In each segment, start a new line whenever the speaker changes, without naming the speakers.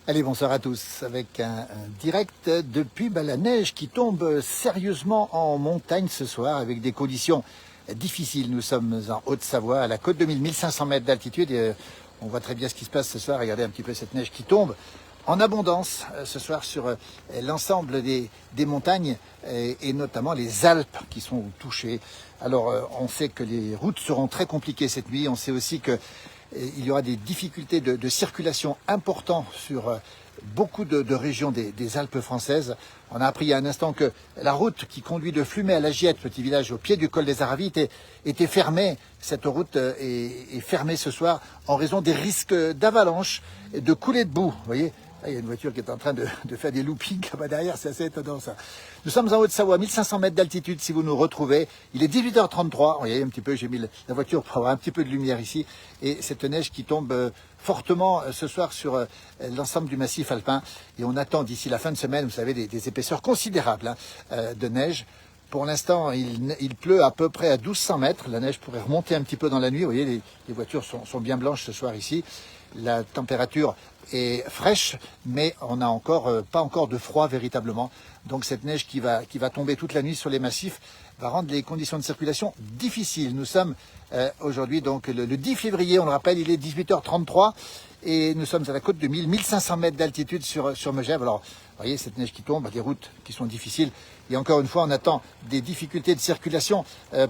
Allez, bonsoir à tous, avec un direct depuis la neige qui tombe sérieusement en montagne ce soir, avec des conditions difficiles. Nous sommes en Haute-Savoie, à la côte de 1500 mètres d'altitude, et on voit très bien ce qui se passe ce soir. Regardez un petit peu cette neige qui tombe en abondance ce soir sur l'ensemble des montagnes, et notamment les Alpes qui sont touchées. Alors, on sait que les routes seront très compliquées cette nuit, on sait aussi que il y aura des difficultés de circulation importantes sur beaucoup de régions des Alpes françaises. On a appris il y a un instant que la route qui conduit de Flumet à La Giette, petit village au pied du col des Aravis, était fermée. Cette route est fermée ce soir en raison des risques d'avalanche et de coulées de boue. Vous voyez, là, il y a une voiture qui est en train de faire des loopings là-bas derrière, c'est assez étonnant ça. Nous sommes en Haute-Savoie, 1500 mètres d'altitude si vous nous retrouvez. Il est 18h33, vous voyez un petit peu, j'ai mis la voiture pour avoir un petit peu de lumière ici. Et cette neige qui tombe fortement ce soir sur l'ensemble du massif alpin. Et on attend d'ici la fin de semaine, vous savez, des épaisseurs considérables de neige. Pour l'instant, il pleut à peu près à 1200 mètres. La neige pourrait remonter un petit peu dans la nuit. Vous voyez, les voitures sont bien blanches ce soir ici. La température est fraîche, mais on n'a pas encore de froid véritablement. Donc cette neige qui va tomber toute la nuit sur les massifs va rendre les conditions de circulation difficiles. Nous sommes aujourd'hui donc le 10 février, on le rappelle, il est 18h33 et nous sommes à la côte de 1500 mètres d'altitude sur Megève. Alors, vous voyez cette neige qui tombe, des routes qui sont difficiles. Et encore une fois, on attend des difficultés de circulation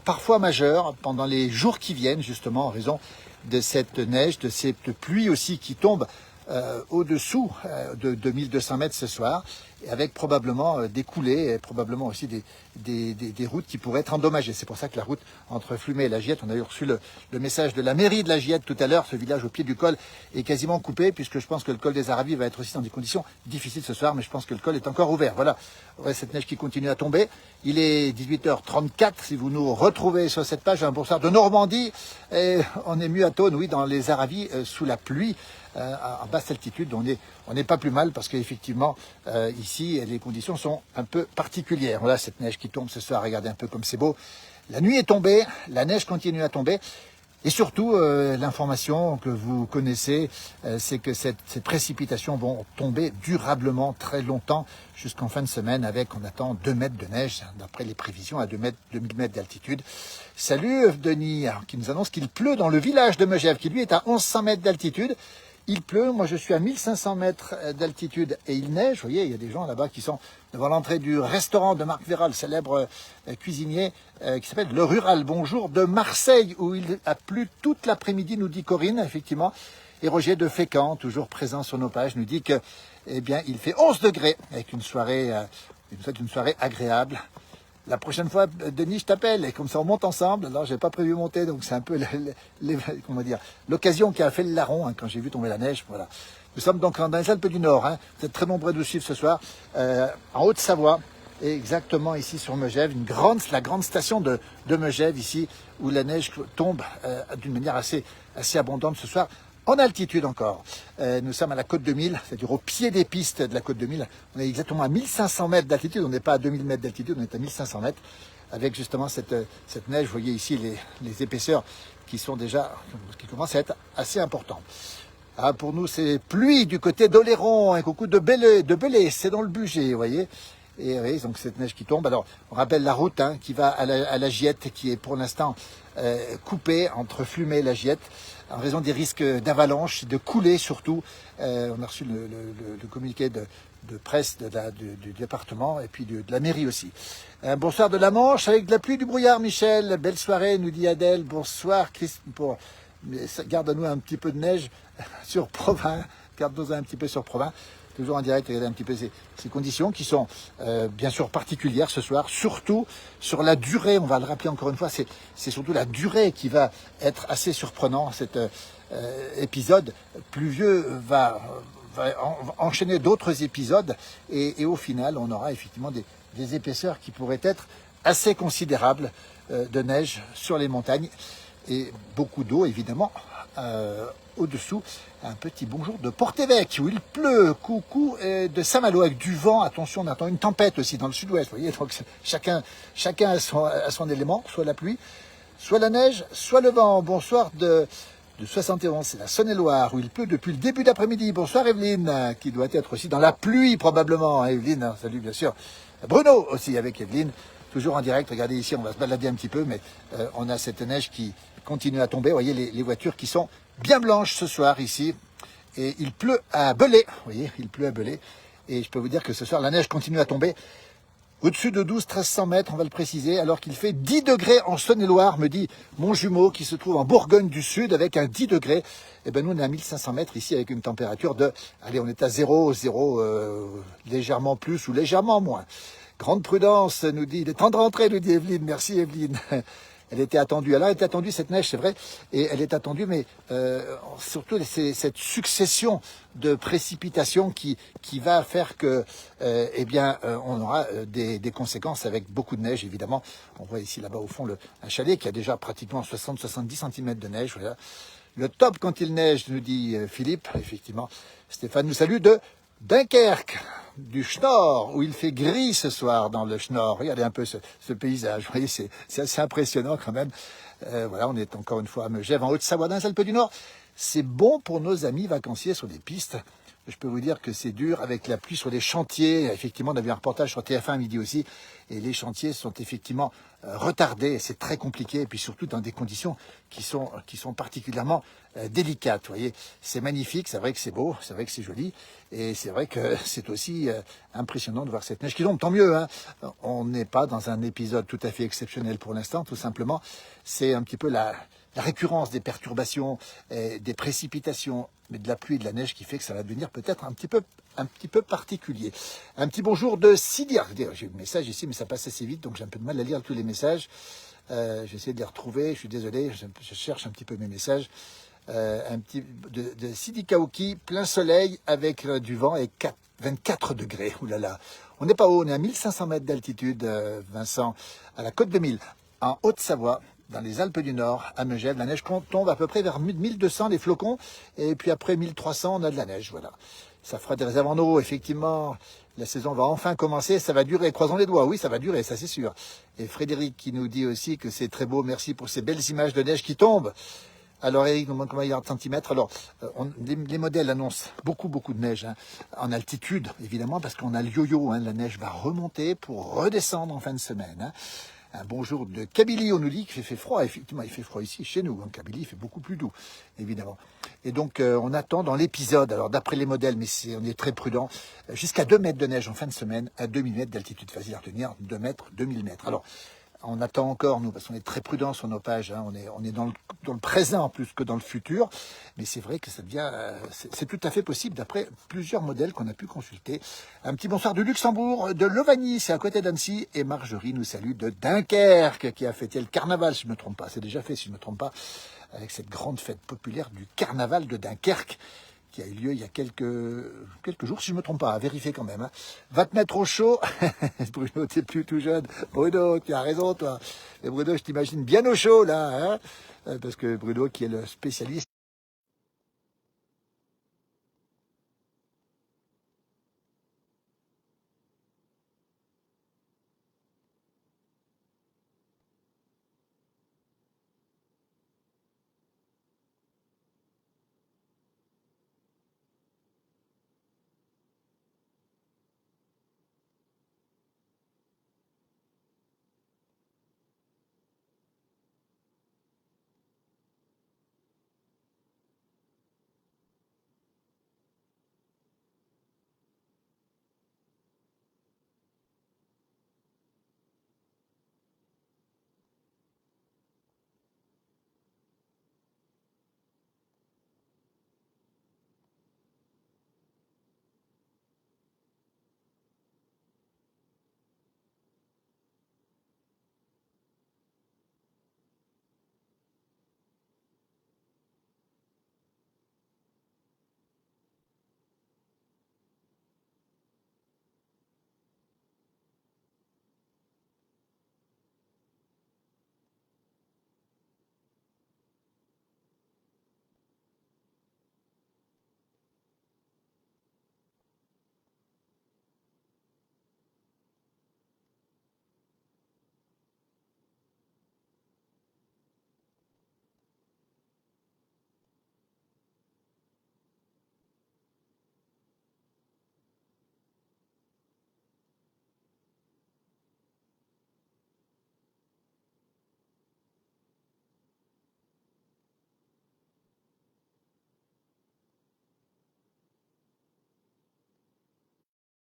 parfois majeures pendant les jours qui viennent, justement en raison de cette neige, de cette pluie aussi qui tombe au-dessous de 1200 mètres ce soir, avec probablement des coulées et probablement aussi des routes qui pourraient être endommagées. C'est pour ça que la route entre Flumet et La Giette, on a reçu le message de la mairie de La Giette tout à l'heure, ce village au pied du col est quasiment coupé, puisque je pense que le col des Aravis va être aussi dans des conditions difficiles ce soir, mais je pense que le col est encore ouvert. Voilà, ouais, cette neige qui continue à tomber. Il est 18h34, si vous nous retrouvez sur cette page, un bonsoir de Normandie, et on est mieux à Thônes, oui, dans les Aravis, sous la pluie. À basse altitude, on n'est pas plus mal parce qu'effectivement, ici, les conditions sont un peu particulières. Voilà cette neige qui tombe ce soir, regardez un peu comme c'est beau. La nuit est tombée, la neige continue à tomber. Et surtout, l'information que vous connaissez, c'est que ces précipitations vont tomber durablement très longtemps jusqu'en fin de semaine avec, on attend 2 mètres de neige, d'après les prévisions, à 2000 mètres d'altitude. Salut Denis, alors, qui nous annonce qu'il pleut dans le village de Megève, qui lui est à 1100 mètres d'altitude. Il pleut, moi je suis à 1500 mètres d'altitude et il neige. Vous voyez, il y a des gens là-bas qui sont devant l'entrée du restaurant de Marc Véral, le célèbre cuisinier qui s'appelle Le Rural Bonjour de Marseille, où il a plu toute l'après-midi, nous dit Corinne, effectivement. Et Roger de Fécamp, toujours présent sur nos pages, nous dit que, eh bien, il fait 11 degrés avec une soirée agréable. La prochaine fois, Denis, je t'appelle, et comme ça on monte ensemble. Alors, j'ai pas prévu monter, donc c'est un peu l'occasion qui a fait le larron quand j'ai vu tomber la neige. Voilà. Nous sommes donc dans les Alpes du Nord. Vous êtes très nombreux de nous suivre ce soir, en Haute-Savoie, et exactement ici sur Megève, la grande station de Megève ici, où la neige tombe d'une manière assez abondante ce soir. En altitude encore. Nous sommes à la côte de 1000, c'est-à-dire au pied des pistes de la côte de 1000. On est exactement à 1500 mètres d'altitude, on n'est pas à 2000 mètres d'altitude, on est à 1500 mètres, avec justement cette neige. Vous voyez ici les épaisseurs qui commencent à être assez importantes. Ah, pour nous, c'est pluie du côté d'Oléron, un coucou de Belay, c'est dans le Bugey, vous voyez. Et oui, donc cette neige qui tombe. Alors, on rappelle la route qui va à la Giette, qui est pour l'instant coupée entre Flumet et La Giette, en raison des risques d'avalanche, de coulées surtout. On a reçu le communiqué de presse du département et puis de la mairie aussi. Bonsoir de la Manche, avec de la pluie, du brouillard, Michel. Belle soirée, nous dit Adèle. Bonsoir, Chris. Garde-nous un petit peu de neige sur Provins. Garde-nous un petit peu sur Provins. Toujours en direct, regardez un petit peu ces conditions qui sont bien sûr particulières ce soir, surtout sur la durée, on va le rappeler encore une fois, c'est surtout la durée qui va être assez surprenant. Cet épisode pluvieux va enchaîner d'autres épisodes et au final, on aura effectivement des épaisseurs qui pourraient être assez considérables de neige sur les montagnes et beaucoup d'eau évidemment. Au-dessous, un petit bonjour de Port-Évêque où il pleut, coucou, et de Saint-Malo avec du vent. Attention, on attend une tempête aussi dans le sud-ouest. Vous voyez, donc chacun a son élément, soit la pluie, soit la neige, soit le vent. Bonsoir de de 71, c'est la Saône-et-Loire, où il pleut depuis le début d'après-midi. Bonsoir Evelyne, qui doit être aussi dans la pluie probablement. Hein, Evelyne, salut bien sûr. Bruno aussi avec Evelyne, toujours en direct. Regardez ici, on va se balader un petit peu, mais on a cette neige qui continue à tomber. Vous voyez les voitures qui sont bien blanches ce soir ici. Et il pleut à Belay, vous voyez, il pleut à Belay. Et je peux vous dire que ce soir, la neige continue à tomber. Au-dessus de 12-1300 mètres, on va le préciser, alors qu'il fait 10 degrés en Saône-et-Loire, me dit mon jumeau qui se trouve en Bourgogne du Sud avec un 10 degrés. Et ben nous, on est à 1500 mètres ici avec une température de, allez, on est à 0, légèrement plus ou légèrement moins. Grande prudence, nous dit, il est temps de rentrer, nous dit Evelyne. Merci Evelyne. Elle était attendue. Alors, elle était attendue, cette neige, c'est vrai, et elle est attendue, mais surtout, c'est cette succession de précipitations qui va faire que, on aura des conséquences avec beaucoup de neige, évidemment. On voit ici, là-bas, au fond, un chalet qui a déjà pratiquement 60-70 cm de neige. Voilà. Le top quand il neige, nous dit Philippe. Effectivement, Stéphane nous salue de Dunkerque, du Schnorr, où il fait gris ce soir dans le Schnorr. Regardez un peu ce paysage, vous voyez, c'est assez impressionnant quand même. Voilà, on est encore une fois à Megève, en Haute-Savoie, dans les Alpes du Nord. C'est bon pour nos amis vacanciers sur des pistes. Je peux vous dire que c'est dur avec la pluie sur les chantiers. Effectivement, on a vu un reportage sur TF1 à midi aussi. Et les chantiers sont effectivement retardés. C'est très compliqué. Et puis surtout dans des conditions qui sont particulièrement délicates. Vous voyez, c'est magnifique. C'est vrai que c'est beau. C'est vrai que c'est joli. Et c'est vrai que c'est aussi impressionnant de voir cette neige qui tombe. Tant mieux, hein. On n'est pas dans un épisode tout à fait exceptionnel pour l'instant. Tout simplement, c'est un petit peu la récurrence des perturbations, des précipitations, mais de la pluie et de la neige qui fait que ça va devenir peut-être un petit peu particulier. Un petit bonjour de Sidia. J'ai un message ici, mais ça passe assez vite, donc j'ai un peu de mal à lire tous les messages. J'essaie de les retrouver, je suis désolé, je cherche un petit peu mes messages. Un petit de Sidi Kaouki, plein soleil avec du vent et 24 degrés. Ouh là là. On n'est pas haut, on est à 1500 mètres d'altitude, Vincent, à la côte de Mille, en Haute-Savoie. Dans les Alpes du Nord, à Megève, la neige tombe à peu près vers 1200 les flocons, et puis après 1300 on a de la neige, voilà. Ça fera des réserves en eau, effectivement, la saison va enfin commencer, ça va durer, croisons les doigts, oui ça va durer, ça c'est sûr. Et Frédéric qui nous dit aussi que c'est très beau, merci pour ces belles images de neige qui tombent. Alors Eric nous demande comment il y a en centimètres. Alors les modèles annoncent beaucoup de neige, hein, en altitude évidemment, parce qu'on a le yo-yo, hein, la neige va remonter pour redescendre en fin de semaine, hein. Un bonjour de Kabylie, on nous dit qu'il fait froid. Effectivement, il fait froid ici, chez nous. En Kabylie, il fait beaucoup plus doux, évidemment. Et donc, on attend dans l'épisode, alors d'après les modèles, mais on est très prudent, jusqu'à 2 mètres de neige en fin de semaine, à 2000 mètres d'altitude. Facile à retenir, 2 mètres, 2000 mètres. Alors, on attend encore, nous, parce qu'on est très prudent sur nos pages, hein, on est dans le présent plus que dans le futur, mais c'est vrai que ça devient, c'est tout à fait possible d'après plusieurs modèles qu'on a pu consulter. Un petit bonsoir de Luxembourg, de Lovani, c'est à côté d'Annecy, et Marjorie nous salue de Dunkerque, qui a fêté le carnaval, si je ne me trompe pas, c'est déjà fait, si je ne me trompe pas, avec cette grande fête populaire du carnaval de Dunkerque, qui a eu lieu il y a quelques jours, si je ne me trompe pas, à vérifier quand même. Hein. Va te mettre au chaud. Bruno, tu n'es plus tout jeune. Bruno, tu as raison, toi. Et Bruno, je t'imagine bien au chaud, là. Hein, parce que Bruno, qui est le spécialiste